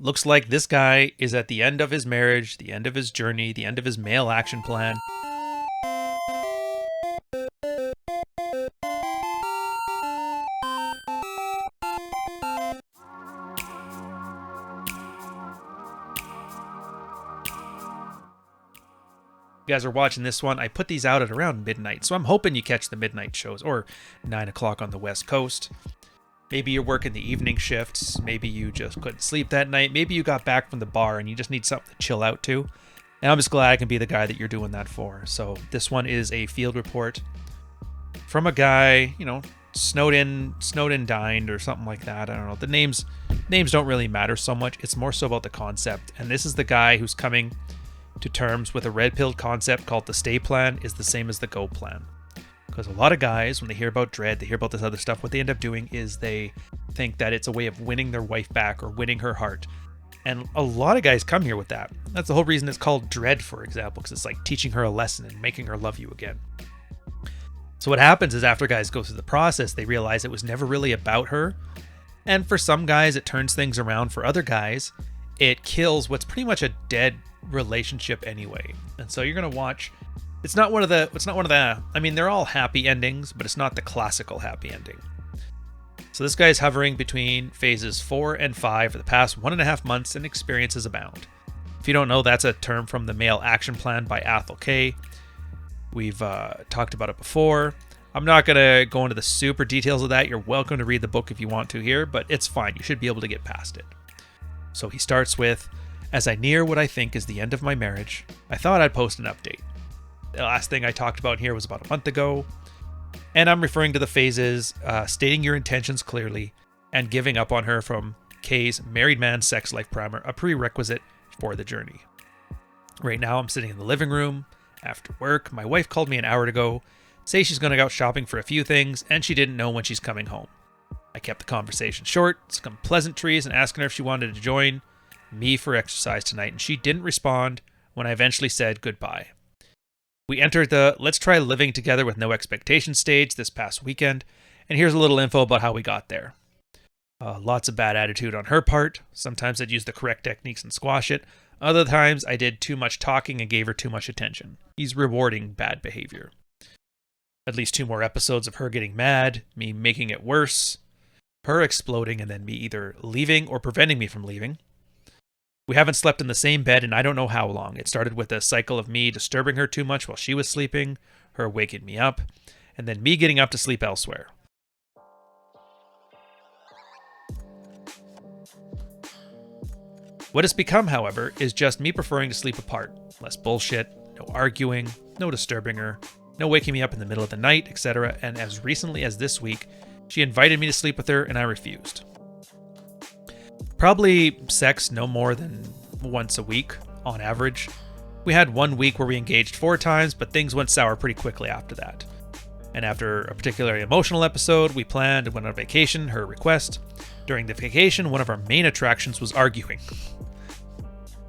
Looks like this guy is at the end of his marriage, the end of his journey, the end of his male action plan. You guys are watching this one. I put these out at around midnight, so I'm hoping you catch the midnight shows, or 9 o'clock on the West Coast. Maybe you're working the evening shifts. Maybe you just couldn't sleep that night. Maybe you got back from the bar and you just need something to chill out to. And I'm just glad I can be the guy that you're doing that for. So this one is a field report from a guy, Snowden dined or something like that. I don't know. The names don't really matter so much. It's more so about the concept. And this is the guy who's coming to terms with a red-pilled concept called the stay plan is the same as the go plan. Because a lot of guys, when they hear about dread, they hear about this other stuff, what they end up doing is they think that it's a way of winning their wife back or winning her heart. And a lot of guys come here with that. That's the whole reason it's called dread, for example, because it's like teaching her a lesson and making her love you again. So what happens is after guys go through the process, they realize it was never really about her. And for some guys, it turns things around. For other guys, it kills what's pretty much a dead relationship anyway. And so you're going to watch. It's not one of the, I mean, they're all happy endings, but it's not the classical happy ending. So this guy's hovering between phases 4 and 5 for the past 1.5 months, and experiences abound. If you don't know, that's a term from the Male Action Plan by Athol Kay. We've talked about it before. I'm not going to go into the super details of that. You're welcome to read the book if you want to here, but it's fine. You should be able to get past it. So he starts with, as I near what I think is the end of my marriage, I thought I'd post an update. The last thing I talked about here was about a month ago, and I'm referring to the phases, stating your intentions clearly, and giving up on her from Kay's Married Man Sex Life Primer, a prerequisite for the journey. Right now, I'm sitting in the living room after work. My wife called me an hour ago, say she's going to go out shopping for a few things, and she didn't know when she's coming home. I kept the conversation short, some pleasantries, and asking her if she wanted to join me for exercise tonight, and she didn't respond when I eventually said goodbye. We entered the let's try living together with no expectation stage this past weekend, and here's a little info about how we got there. Lots of bad attitude on her part. Sometimes I'd use the correct techniques and squash it. Other times I did too much talking and gave her too much attention. He's rewarding bad behavior. At least 2 more episodes of her getting mad, me making it worse, her exploding, and then me either leaving or preventing me from leaving. We haven't slept in the same bed in I don't know how long. It started with a cycle of me disturbing her too much while she was sleeping, her waking me up, and then me getting up to sleep elsewhere. What it's become, however, is just me preferring to sleep apart. Less bullshit, no arguing, no disturbing her, no waking me up in the middle of the night, etc. And as recently as this week, she invited me to sleep with her and I refused. Probably sex no more than once a week, on average. We had 1 week where we engaged 4 times, but things went sour pretty quickly after that. And after a particularly emotional episode, we planned and went on vacation, her request. During the vacation, one of our main attractions was arguing.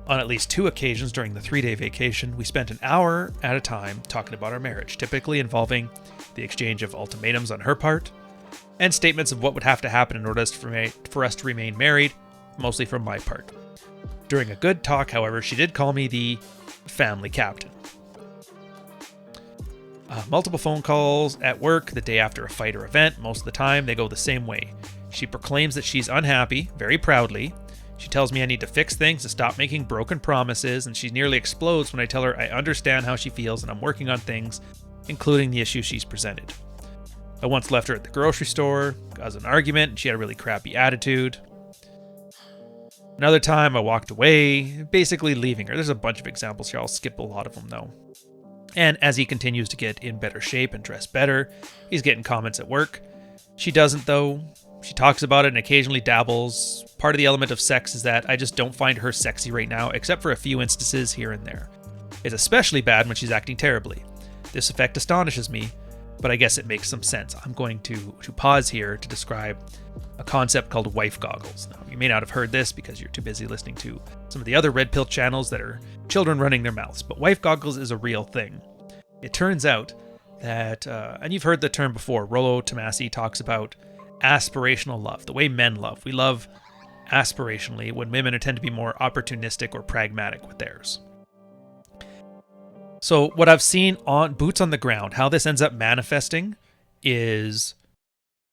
On at least 2 occasions during the 3-day vacation, we spent an hour at a time talking about our marriage, typically involving the exchange of ultimatums on her part, and statements of what would have to happen in order for us to remain married, mostly from my part. During a good talk, however, she did call me the family captain. Multiple phone calls at work the day after a fight or event. Most of the time, they go the same way. She proclaims that she's unhappy, very proudly. She tells me I need to fix things, to stop making broken promises, and she nearly explodes when I tell her I understand how she feels and I'm working on things, including the issues she's presented. I once left her at the grocery store, caused an argument, and she had a really crappy attitude. Another time, I walked away, basically leaving her. There's a bunch of examples here. I'll skip a lot of them, though. And as he continues to get in better shape and dress better, he's getting comments at work. She doesn't, though. She talks about it and occasionally dabbles. Part of the element of sex is that I just don't find her sexy right now, except for a few instances here and there. It's especially bad when she's acting terribly. This effect astonishes me, but I guess it makes some sense. I'm going to pause here to describe a concept called wife goggles. Now, you may not have heard this because you're too busy listening to some of the other red pill channels that are children running their mouths, but wife goggles is a real thing. It turns out that, and you've heard the term before, Rollo Tomasi talks about aspirational love, the way men love. We love aspirationally when women tend to be more opportunistic or pragmatic with theirs. So what I've seen on boots on the ground, how this ends up manifesting is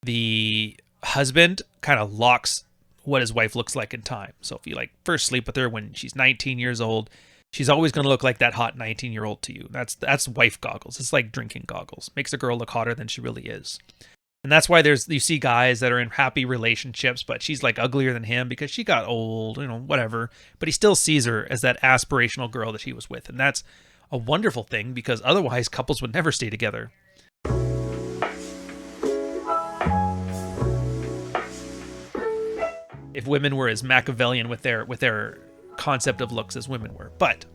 the husband kind of locks what his wife looks like in time. So if you like first sleep with her when she's 19 years old, she's always going to look like that hot 19-year-old to you. That's wife goggles. It's like drinking goggles. Makes a girl look hotter than she really is. And that's why you see guys that are in happy relationships, but she's like uglier than him because she got old, whatever. But he still sees her as that aspirational girl that he was with. And that's a wonderful thing because otherwise couples would never stay together. If women were as Machiavellian with their concept of looks as women were. But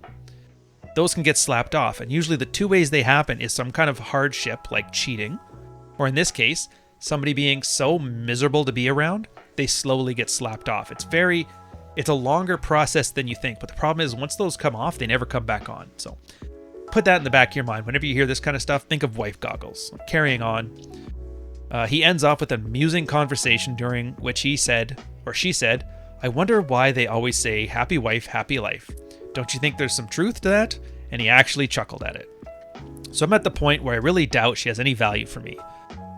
those can get slapped off. And usually the two ways they happen is some kind of hardship like cheating, or in this case, somebody being so miserable to be around, they slowly get slapped off. It's a longer process than you think, but the problem is once those come off, they never come back on. So put that in the back of your mind. Whenever you hear this kind of stuff, think of wife goggles. Carrying on. He ends off with an amusing conversation during which she said, "I wonder why they always say happy wife, happy life. Don't you think there's some truth to that?" And he actually chuckled at it. So I'm at the point where I really doubt she has any value for me.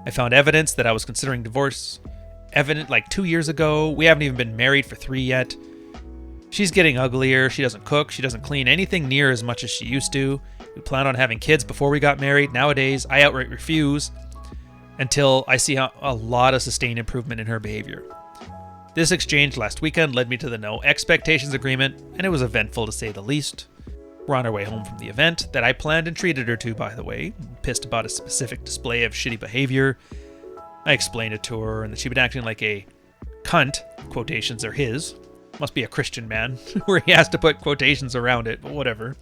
I found evidence that I was considering divorce. Evident like 2 years ago. We haven't even been married for 3 yet. She's getting uglier. She doesn't cook. She doesn't clean anything near as much as she used to. We planned on having kids before we got married. Nowadays, I outright refuse until I see a lot of sustained improvement in her behavior. This exchange last weekend led me to the no expectations agreement, and it was eventful to say the least. We're on our way home from the event that I planned and treated her to, by the way. Pissed about a specific display of shitty behavior. I explained it to her and that she'd been acting like a cunt. Quotations are his. Must be a Christian man, where he has to put quotations around it, but whatever.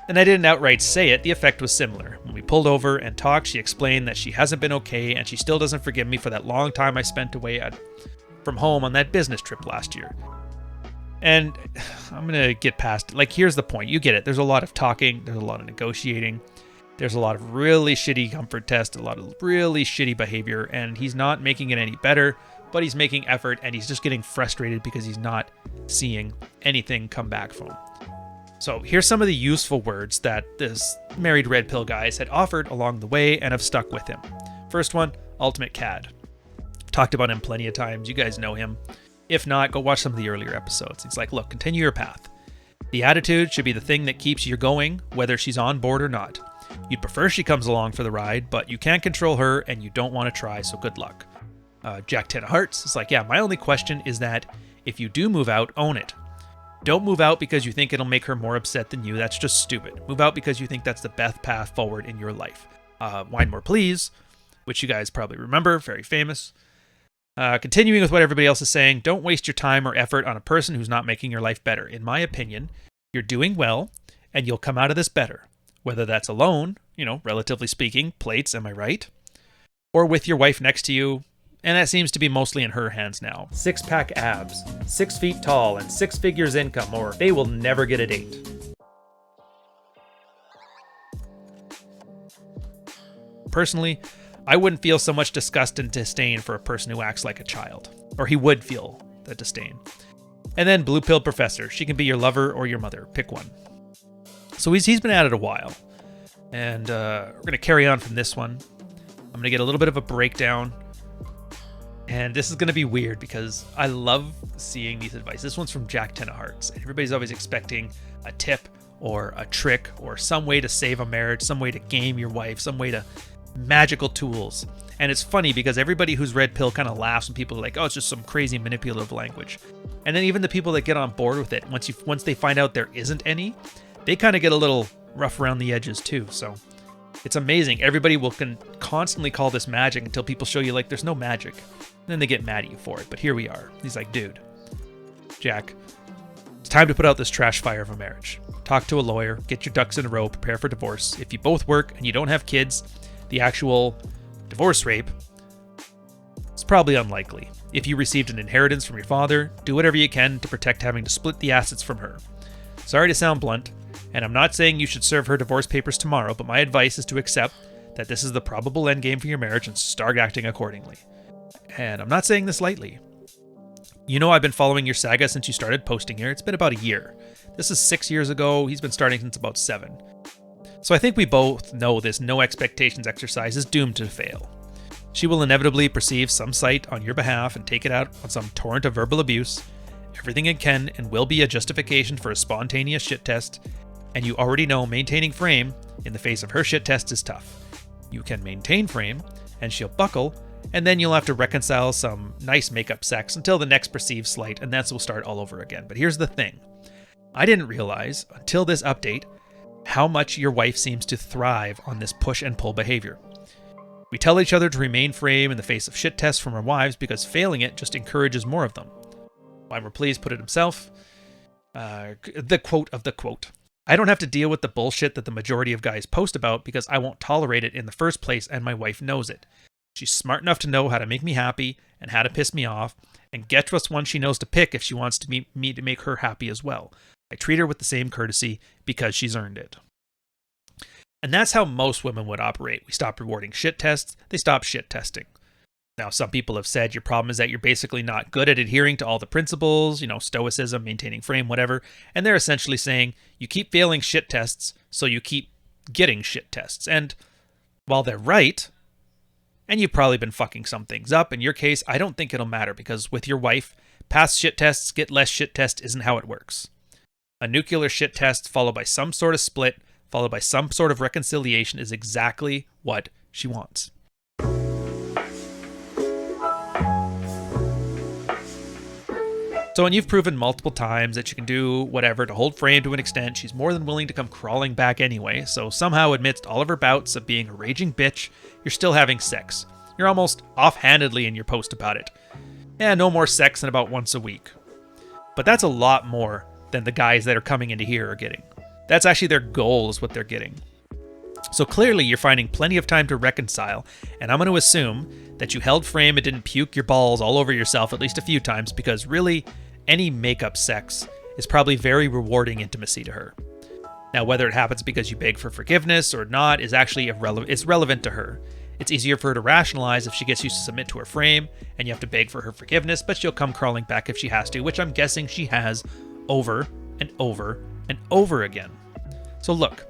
And I didn't outright say it, the effect was similar. When we pulled over and talked, she explained that she hasn't been okay and she still doesn't forgive me for that long time I spent away from home on that business trip last year. And I'm going to get past it. Like, here's the point. You get it. There's a lot of talking. There's a lot of negotiating. There's a lot of really shitty comfort tests, a lot of really shitty behavior, and he's not making it any better, but he's making effort, and he's just getting frustrated because he's not seeing anything come back from him. So here's some of the useful words that this married red pill guys had offered along the way and have stuck with him. First one, ultimate cad. Talked about him plenty of times. You guys know him. If not, go watch some of the earlier episodes. He's like, look, continue your path. The attitude should be the thing that keeps you going, whether she's on board or not. You'd prefer she comes along for the ride, but you can't control her and you don't want to try, so good luck. Jack 10 of Hearts is like, yeah, my only question is that if you do move out, own it. Don't move out because you think it'll make her more upset than you. That's just stupid. Move out because you think that's the best path forward in your life. Wine More Please, which you guys probably remember, very famous. Continuing with what everybody else is saying, don't waste your time or effort on a person who's not making your life better. In my opinion, you're doing well, and you'll come out of this better. Whether that's alone, relatively speaking, plates, am I right? Or with your wife next to you, and that seems to be mostly in her hands now. 6-pack abs, 6 feet tall, and 6 figures income, or they will never get a date. Personally, I wouldn't feel so much disgust and disdain for a person who acts like a child. Or he would feel that disdain. And then Blue Pill Professor. She can be your lover or your mother. Pick one. So he's been at it a while. And we're going to carry on from this one. I'm going to get a little bit of a breakdown. And this is going to be weird because I love seeing these advice. This one's from Jack 10 of Hearts. And everybody's always expecting a tip or a trick or some way to save a marriage, some way to game your wife, some way to magical tools. And it's funny because everybody who's red pill kind of laughs when people are like, oh, it's just some crazy manipulative language. And then even the people that get on board with it, once they find out there isn't any, they kind of get a little rough around the edges too. So it's amazing. Everybody can constantly call this magic until people show you like there's no magic. And then they get mad at you for it. But here we are. He's like, dude, Jack, it's time to put out this trash fire of a marriage. Talk to a lawyer, get your ducks in a row, prepare for divorce. If you both work and you don't have kids, the actual divorce rape is probably unlikely. If you received an inheritance from your father, do whatever you can to protect having to split the assets from her. Sorry to sound blunt, and I'm not saying you should serve her divorce papers tomorrow, but my advice is to accept that this is the probable endgame for your marriage and start acting accordingly. And I'm not saying this lightly. You know I've been following your saga since you started posting here. It's been about a year. This is 6 years ago. He's been starting since about 7. So I think we both know this no expectations exercise is doomed to fail. She will inevitably perceive some site on your behalf and take it out on some torrent of verbal abuse. Everything it can and will be a justification for a spontaneous shit test, and you already know maintaining frame in the face of her shit test is tough. You can maintain frame, and she'll buckle, and then you'll have to reconcile some nice makeup sex until the next perceived slight, and that's will start all over again. But here's the thing. I didn't realize, until this update, how much your wife seems to thrive on this push and pull behavior. We tell each other to remain frame in the face of shit tests from our wives because failing it just encourages more of them. Weimer Please put it himself. The quote of the quote. I don't have to deal with the bullshit that the majority of guys post about because I won't tolerate it in the first place and my wife knows it. She's smart enough to know how to make me happy and how to piss me off, and guess what's one she knows to pick if she wants to me to make her happy as well. I treat her with the same courtesy because she's earned it. And that's how most women would operate. We stop rewarding shit tests, they stop shit testing. Now, some people have said your problem is that you're basically not good at adhering to all the principles, stoicism, maintaining frame, whatever. And they're essentially saying you keep failing shit tests, so you keep getting shit tests. And while they're right, and you've probably been fucking some things up, in your case, I don't think it'll matter because with your wife, past shit tests get less shit test isn't how it works. A nuclear shit test followed by some sort of split, followed by some sort of reconciliation is exactly what she wants. So when you've proven multiple times that you can do whatever to hold frame to an extent, she's more than willing to come crawling back anyway, so somehow amidst all of her bouts of being a raging bitch, you're still having sex. You're almost offhandedly in your post about it. No more sex than about once a week. But that's a lot more than the guys that are coming into here are getting. That's actually their goal is what they're getting. So clearly you're finding plenty of time to reconcile, and I'm going to assume that you held frame and didn't puke your balls all over yourself at least a few times because really, any makeup sex is probably very rewarding intimacy to her. Now, whether it happens because you beg for forgiveness or not is actually irrelevant. It's relevant to her. It's easier for her to rationalize if she gets used to submit to her frame and you have to beg for her forgiveness, but she'll come crawling back if she has to, which I'm guessing she has over and over and over again. So look,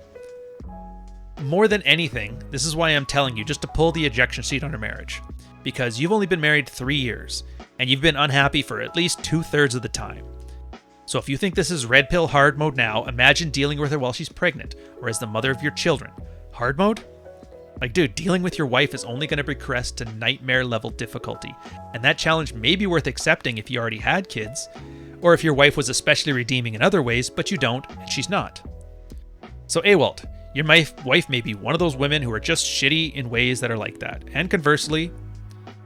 more than anything, this is why I'm telling you just to pull the ejection seat on her marriage. Because you've only been married 3 years, and you've been unhappy for at least 2/3 of the time. So if you think this is red pill hard mode now, imagine dealing with her while she's pregnant, or as the mother of your children. Hard mode? Like, dude, dealing with your wife is only going to progress to nightmare level difficulty, and that challenge may be worth accepting if you already had kids, or if your wife was especially redeeming in other ways, but you don't, and she's not. So Ewald, your wife may be one of those women who are just shitty in ways that are like that, and conversely,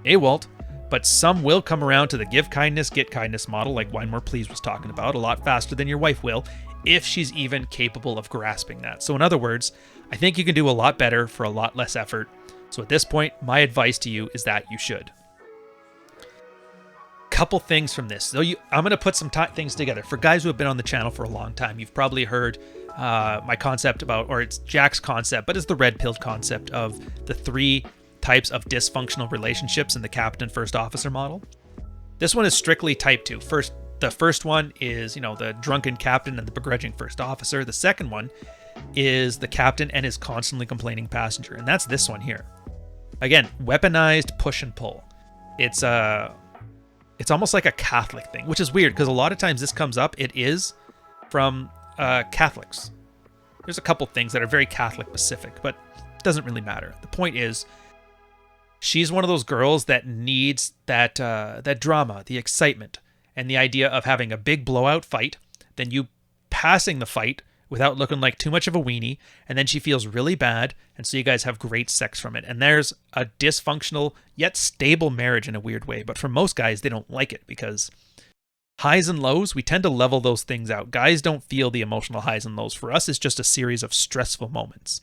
Ewald, but some will come around to the give kindness, get kindness model like Weimer Please was talking about a lot faster than your wife will, if she's even capable of grasping that. So in other words, I think you can do a lot better for a lot less effort. So at this point, my advice to you is that you should. Couple things from this. So I'm going to put some things together. For guys who have been on the channel for a long time, you've probably heard my concept about, or it's Jack's concept, but it's the red pill concept of the 3 types of dysfunctional relationships in the captain first officer model. This one is strictly type 2. The first one is, the drunken captain and the begrudging first officer. The second one is the captain and his constantly complaining passenger, and that's this one here. Again, weaponized push and pull. It's almost like a Catholic thing, which is weird because a lot of times this comes up. It is from Catholics. There's a couple things that are very Catholic specific, but it doesn't really matter. The point is, she's one of those girls that needs that drama, the excitement, and the idea of having a big blowout fight, then you passing the fight without looking like too much of a weenie, and then she feels really bad, and so you guys have great sex from it. And there's a dysfunctional yet stable marriage in a weird way, but for most guys, they don't like it because highs and lows, we tend to level those things out. Guys don't feel the emotional highs and lows. For us, it's just a series of stressful moments.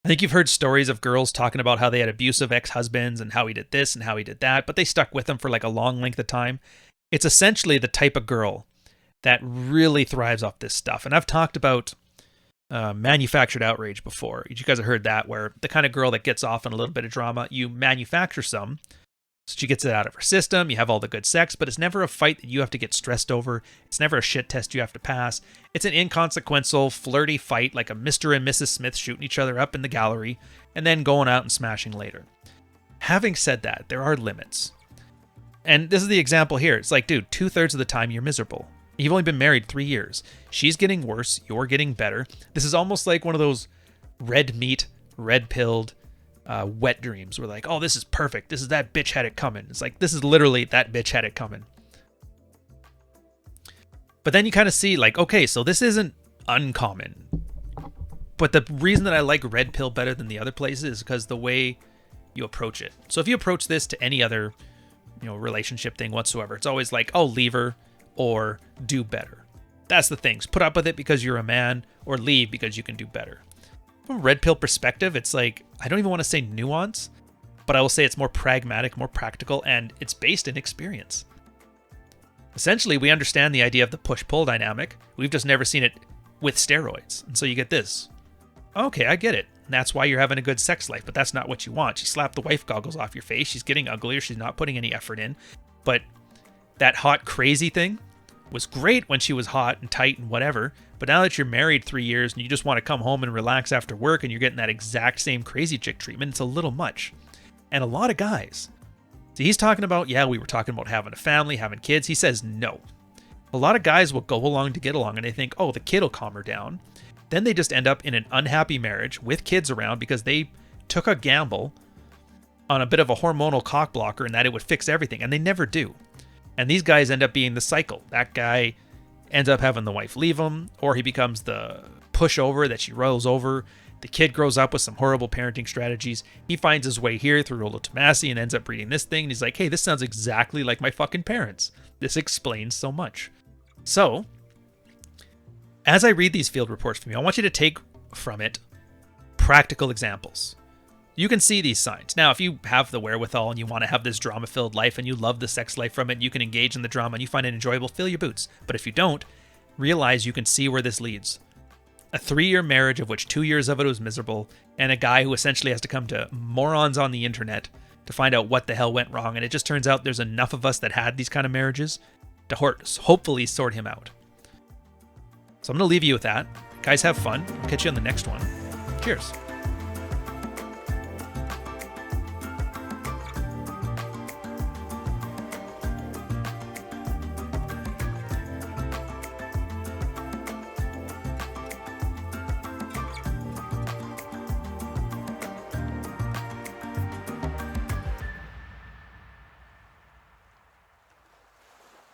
I think you've heard stories of girls talking about how they had abusive ex-husbands and how he did this and how he did that, but they stuck with them for like a long length of time. It's essentially the type of girl that really thrives off this stuff. And I've talked about manufactured outrage before. You guys have heard that, where the kind of girl that gets off on a little bit of drama, you manufacture some So she gets it out of her system. You have all the good sex, but it's never a fight that you have to get stressed over. It's never a shit test you have to pass. It's an inconsequential, flirty fight like a Mr. and Mrs. Smith shooting each other up in the gallery and then going out and smashing later. Having said that, there are limits. And this is the example here. It's like, dude, 2/3 of the time you're miserable. You've only been married 3 years. She's getting worse. You're getting better. This is almost like one of those red meat, red-pilled, wet dreams. We're like, oh, this is perfect. This is that bitch had it coming. It's like, this is literally that bitch had it coming. But then you kind of see like, okay, so this isn't uncommon. But the reason that I like red pill better than the other places is because the way you approach it. So if you approach this to any other, relationship thing whatsoever, it's always like, oh, leave her or do better. That's the things. Put up with it because you're a man, or leave because you can do better. From a red pill perspective, it's like, I don't even want to say nuance, but I will say it's more pragmatic, more practical, and it's based in experience. Essentially, we understand the idea of the push-pull dynamic. We've just never seen it with steroids. And so you get this. Okay, I get it. And that's why you're having a good sex life, but that's not what you want. She slapped the wife goggles off your face. She's getting uglier. She's not putting any effort in. But that hot, crazy thing was great when she was hot and tight and whatever. But now that you're married 3 years and you just want to come home and relax after work and you're getting that exact same crazy chick treatment, it's a little much. And a lot of guys. See, he's talking about, yeah, we were talking about having a family, having kids. He says no. A lot of guys will go along to get along and they think, oh, the kid will calm her down. Then they just end up in an unhappy marriage with kids around because they took a gamble on a bit of a hormonal cock blocker and that it would fix everything. And they never do. And these guys end up being the cycle. That guy ends up having the wife leave him, or he becomes the pushover that she rolls over. The kid grows up with some horrible parenting strategies. He finds his way here through Rolo Tomasi and ends up breeding this thing. And he's like, hey, this sounds exactly like my fucking parents. This explains so much. So, as I read these field reports from you, I want you to take from it practical examples. You can see these signs. Now, if you have the wherewithal and you want to have this drama-filled life and you love the sex life from it, you can engage in the drama and you find it enjoyable, fill your boots. But if you don't, realize you can see where this leads. A 3-year marriage of which 2 years of it was miserable, and a guy who essentially has to come to morons on the internet to find out what the hell went wrong. And it just turns out there's enough of us that had these kind of marriages to hopefully sort him out. So I'm going to leave you with that. Guys, have fun. I'll catch you on the next one. Cheers.